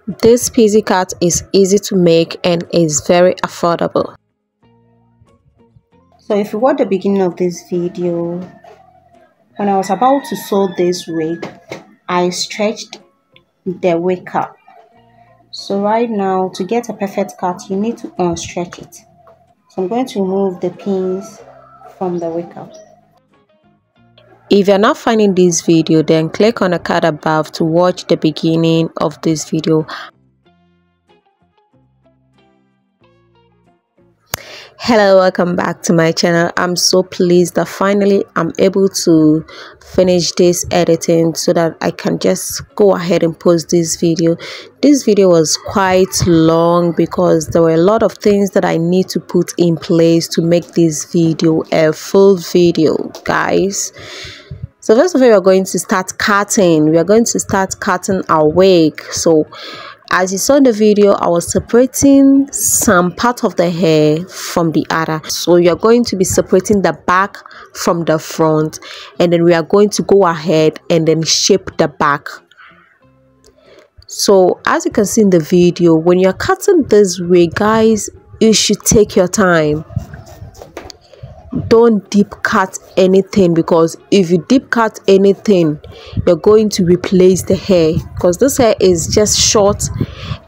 This pixie cut is easy to make and is very affordable. So if you watch the beginning of this video, when I was about to sew this wig, I stretched the wig cut. So right now, to get a perfect cut, you need to unstretch it. So I'm going to remove the pins from the wig cut. If you're not finding this video, then click on the card above to watch the beginning of this video. Hello, welcome back to my channel. I'm so pleased that finally I'm able to finish this editing so that I can just go ahead and post this video. This video was quite long because there were a lot of things that I need to put in place to make this video a full video, guys. So first of all, we are going to start cutting. We are going to start cutting our wig. So as you saw in the video, I was separating some part of the hair from the other. So you're going to be separating the back from the front, and then we are going to go ahead and then shape the back. So as you can see in the video, when you're cutting this wig, guys, you should take your time. Don't deep cut anything, because if you deep cut anything, you're going to replace the hair, because this hair is just short,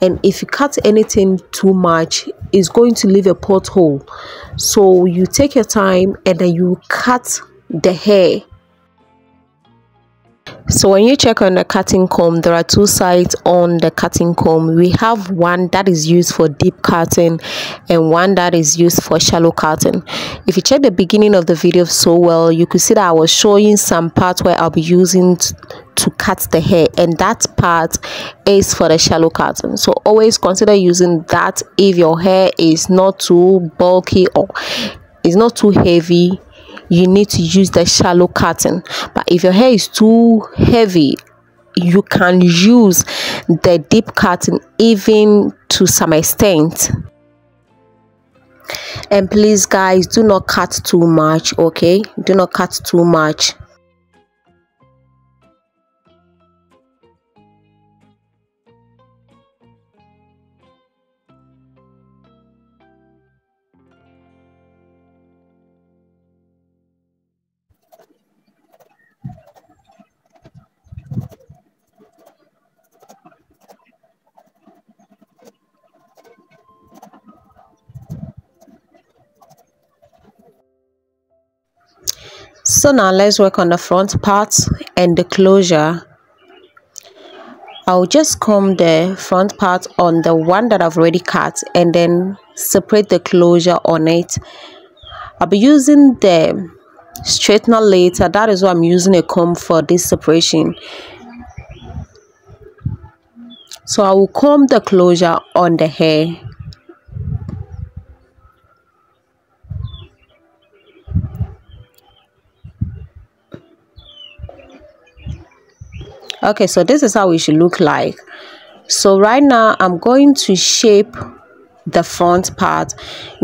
and if you cut anything too much, it's going to leave a pothole. So you take your time and then you cut the hair. So when you check on the cutting comb, there are two sides on the cutting comb. We have one that is used for deep cutting and one that is used for shallow cutting. If you check the beginning of the video so well, you could see that I was showing some parts where I'll be using to cut the hair, and that part is for the shallow cutting. So always consider using that if your hair is not too bulky or is not too heavy. You need to use the shallow cutting. But if your hair is too heavy, you can use the deep cutting even to some extent. And please, guys, do not cut too much, okay? Do not cut too much. So now let's work on the front part and the closure. I'll just comb the front part on the one that I've already cut and then separate the closure on it. I'll be using the straightener later. That is why I'm using a comb for this separation. So I will comb the closure on the hair. Okay, so this is how it should look like. So right now I'm going to shape the front part.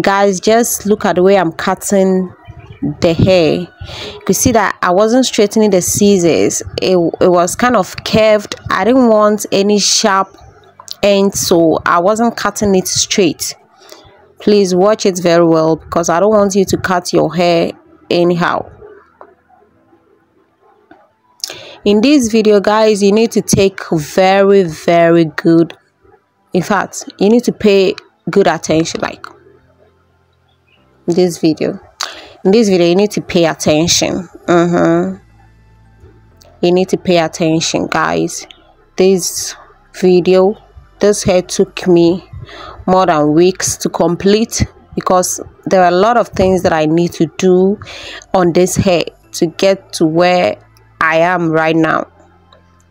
Guys, just look at the way I'm cutting the hair. You can see that I wasn't straightening the scissors. It was kind of curved. I didn't want any sharp end, so I wasn't cutting it straight. Please watch it very well, because I don't want you to cut your hair anyhow. In this video, guys, you need to take very good, in fact, you need to pay good attention. Like in this video you need to pay attention. You need to pay attention, guys. This hair took me more than weeks to complete, because there are a lot of things that I need to do on this hair to get to where I am right now.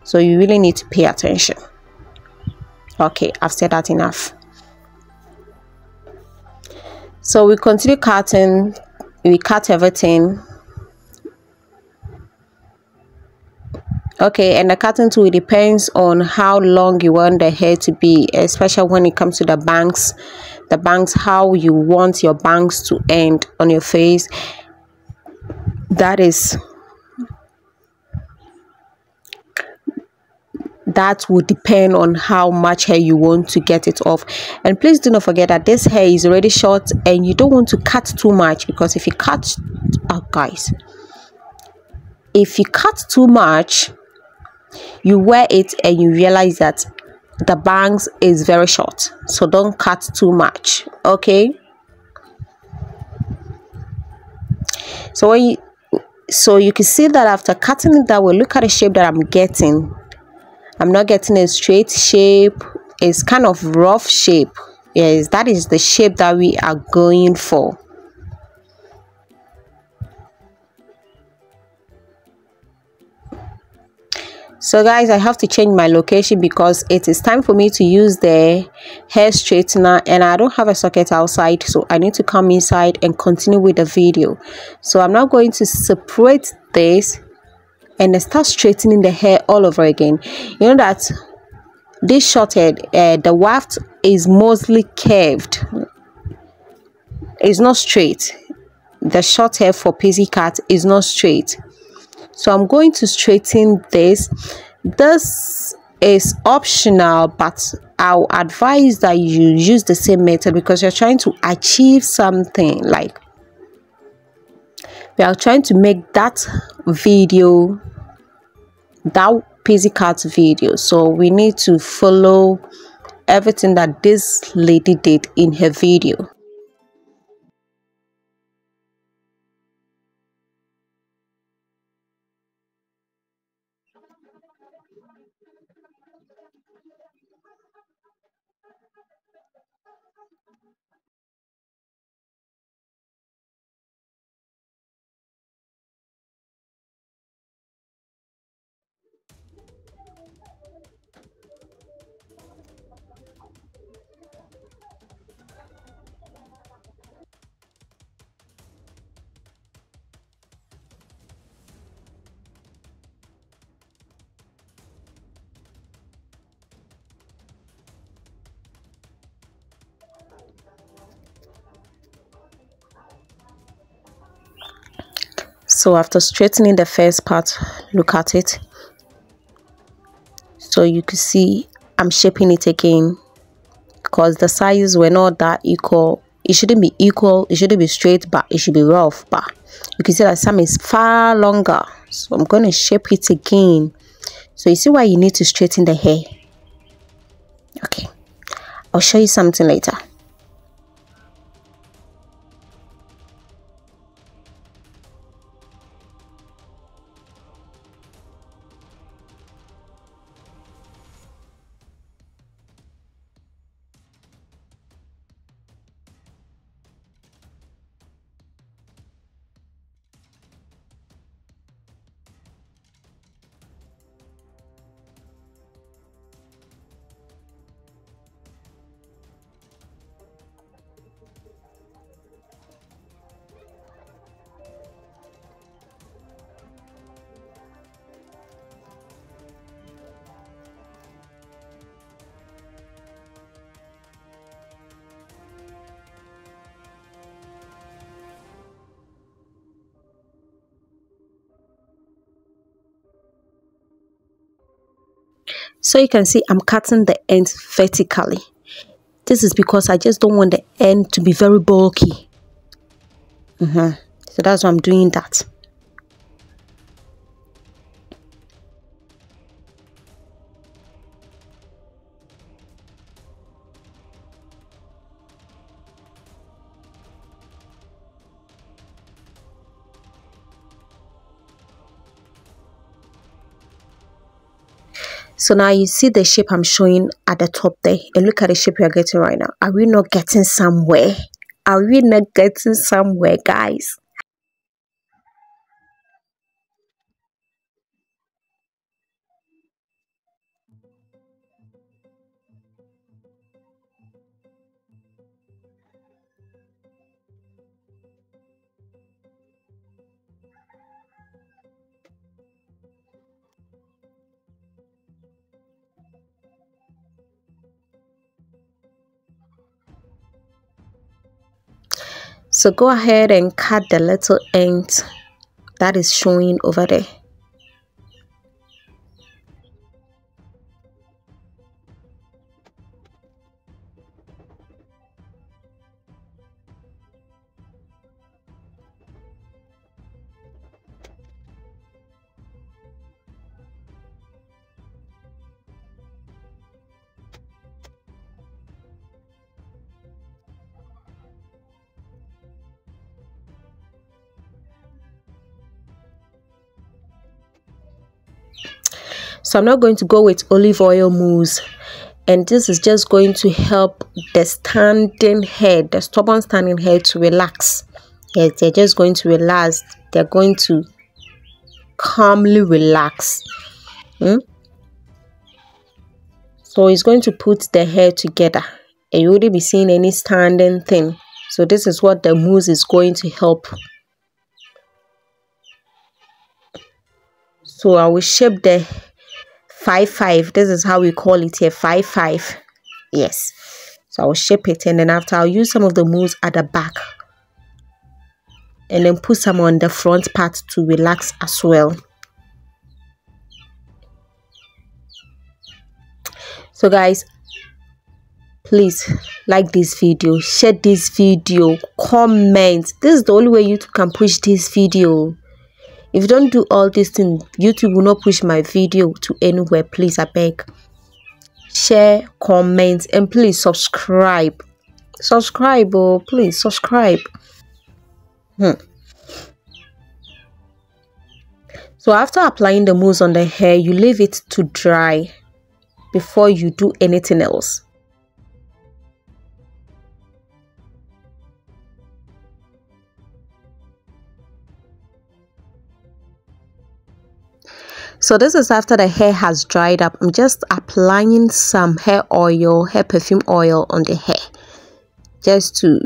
So you really need to pay attention. Okay, I've said that enough. So we continue cutting. We cut everything. Okay, and the cutting tool depends on how long you want the hair to be, especially when it comes to the bangs. The bangs, how you want your bangs to end on your face. that will depend on how much hair you want to get it off. And please do not forget that this hair is already short and you don't want to cut too much, because if you cut guys, if you cut too much, you wear it and you realize that the bangs is very short. So don't cut too much, okay? So you can see that after cutting it that way, look at the shape that I'm getting. I'm not getting a straight shape. It's kind of rough shape. Yes, that is the shape that we are going for. So guys, I have to change my location because it is time for me to use the hair straightener and I don't have a socket outside, so I need to come inside and continue with the video. So I'm now going to separate this and start straightening the hair all over again. You know that this short head, the waft is mostly curved. It's not straight. The short hair for pixie cut is not straight. So I'm going to straighten this. This is optional, but I'll advise that you use the same method because you're trying to achieve something. Like, we are trying to make that video, that pixie cut video, so we need to follow everything that this lady did in her video. So after straightening the first part, look at it. So you can see I'm shaping it again because the sizes were not that equal. It shouldn't be equal, it shouldn't be straight, but it should be rough. But you can see that some is far longer, so I'm going to shape it again. So you see why you need to straighten the hair. Okay, I'll show you something later. So you can see I'm cutting the ends vertically. This is because I just don't want the end to be very bulky. So that's why I'm doing that. So now you see the shape I'm showing at the top there, and look at the shape we are getting right now. Are we not getting somewhere? Are we not getting somewhere, guys? So go ahead and cut the little end that is showing over there. So I'm not going to go with olive oil mousse, and this is just going to help the standing hair, the stubborn standing hair, to relax. Yes, they're just going to relax. They're going to calmly relax. So it's going to put the hair together, and you wouldn't be seeing any standing thing. So this is what the mousse is going to help. So I will shape the 5-5. This is how we call it here, 5-5. Yes. So I'll shape it, and then after I'll use some of the mousse at the back, and then put some on the front part to relax as well. So guys, please like this video, share this video, comment. This is the only way YouTube can push this video. If you don't do all these things, YouTube will not push my video to anywhere. Please, I beg. Share, comment, and please subscribe. Subscribe, oh, please subscribe. So after applying the mousse on the hair, you leave it to dry before you do anything else. So this is after the hair has dried up. I'm just applying some hair oil, hair perfume oil on the hair. Just to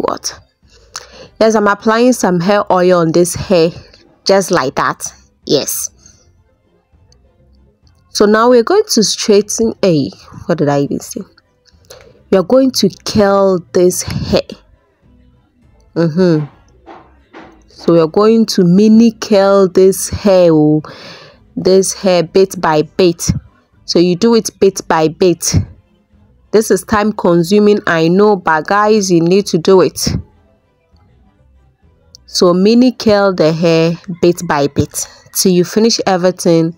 what? Yes, I'm applying some hair oil on this hair, just like that. Yes. So now we're going to straighten. What did I even say? We are going to curl this hair. So we are going to mini curl this hair, bit by bit. So you do it bit by bit. This is time consuming, I know, but guys, you need to do it. So mini curl the hair bit by bit till you finish everything.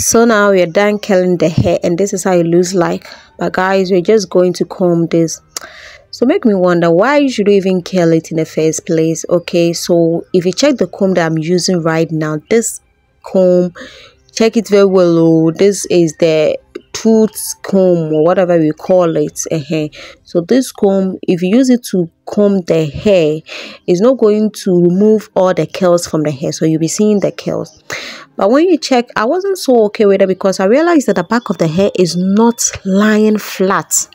So now we're done curling the hair, and this is how it looks like. But guys, we're just going to comb this. So make me wonder, why should you even curl it in the first place? Okay, so if you check the comb that I'm using right now, this comb, check it very well. Oh, this is the tooth comb, or whatever we call it. So this comb, if you use it to comb the hair, it's not going to remove all the curls from the hair, so you'll be seeing the curls. But when you check, I wasn't so okay with it because I realized that the back of the hair is not lying flat.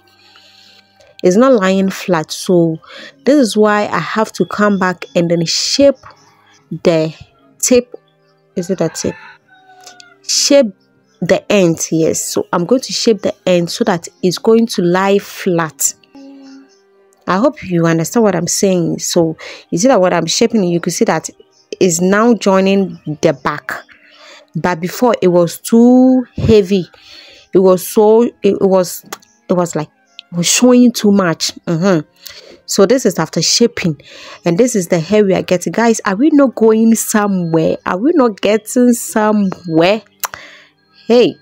It's not lying flat, so this is why I have to come back and then shape the tip. Is it a tip? Shape the end. Yes, so I'm going to shape the end so that it's going to lie flat. I hope you understand what I'm saying. So you see that what I'm shaping, you can see that is now joining the back, but before it was too heavy. It was showing too much. So this is after shaping, and this is the hair we are getting. Guys, are we not going somewhere? Are we not getting somewhere? Hey,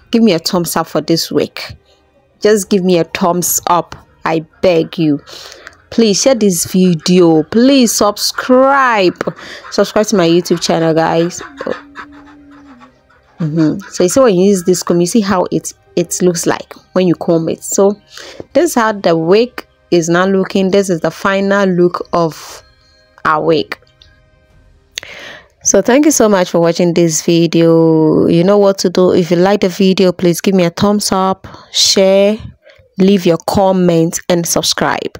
give me a thumbs up for this week. Just give me a thumbs up, I beg you. Please share this video. Please subscribe to my YouTube channel, guys. So you see, when you use this comb, you see how it looks like when you comb it. So this is how the wig is now looking. This is the final look of our wig. So thank you so much for watching this video. You know what to do. If you like the video, please give me a thumbs up, share, leave your comment, and subscribe.